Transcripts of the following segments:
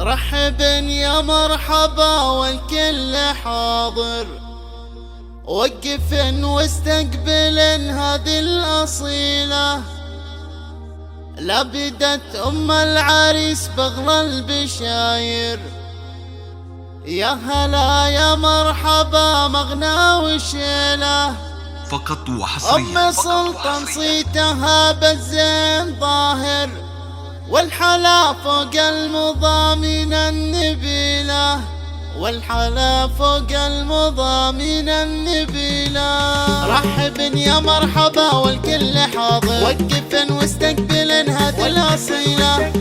رحبا يا مرحبا والكل حاضر، وقفن واستقبلن هذه الأصيلة. لبدت أم العريس بغلى البشاير، يا هلا يا مرحبا مغنى وشيله. فقط وحصريا أم سلطان صيتها بالزين ظاهر، والحلا فوق المضامين النبيلة، والحلا فوق المضامين النبيلة. رحبا يا مرحبا والكل حاضر، وقفن واستقبلن هذه الأصيلة.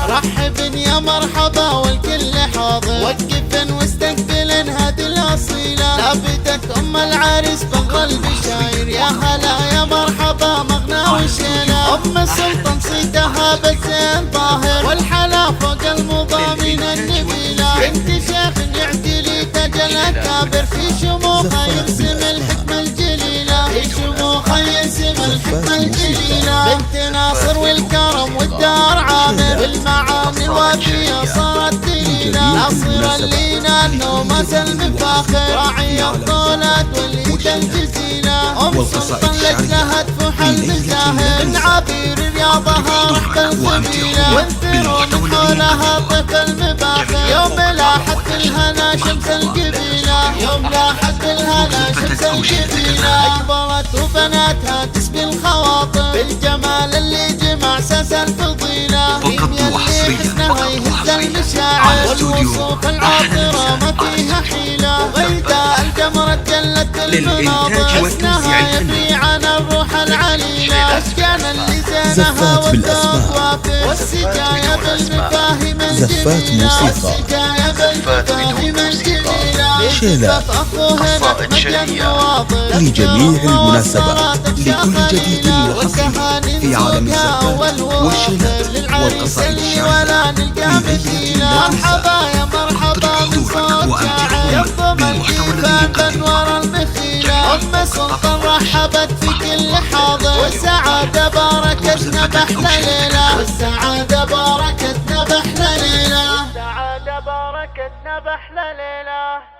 رحبا يا مرحبا والكل حاضر، وقفن واستقبلن هذه الأصيلة. لابدت أم العريس بغلى البشاير، يا هلا يا مرحبا مغنى وشيله. أم سلطان صيتها بالزين ظاهر، والحلا فوق المضامين النبيلة. بنت شيخ يعتلي تاج الأكابر، في شموخها يرسم الحكمة الجليلة، في شموخها يرسم الحكمة الجليلة. بنت ناصر والكرم والدار عامر، والمعاني الوافية صارت دليلة. ناصر اللينا النومة المفاخر، راعي الطولات واليد الجزيلة. أم سلطان لجلها تفوح المزاهر، من عبير رياضها رحب الخبيلة. وانثروا من حولها طيف المباخر، يوم لاحت الهنا شمس القبيلة، يوم لاحت الهنا شمس القبيلة. أكبرت وبناتها تسبي الخواطر، بالجمال اللي جمع ساس الفضيلة. فقط وحصريا حسنها يهز المشاعر، والوصوف العاطرة ما فيها حيلة. وغيداء الجمرة جلت المناظر، حسنها يفي عن الروح العليلة. أشجان اللي زينها والذوق وافر، والسجايا بالمفاهيم الجميلة. والسجايا بالمفاهيم الجميلة. شيلة قصائد شهية لجميع المناسبات، لكل جديد وحصري في عالم الزفات والشيلات والقصائد الشعرية من أي جديد. مرحبا يا مرحبا من صوت شاعر، يضم الكيفان ورا المخيلة. أم سلطان رحبت في كل حاضر، والسعادة باركتنا بأحلى ليلة، والسعادة باركتنا بأحلى ليلة، والسعادة باركتنا بأحلى ليلة.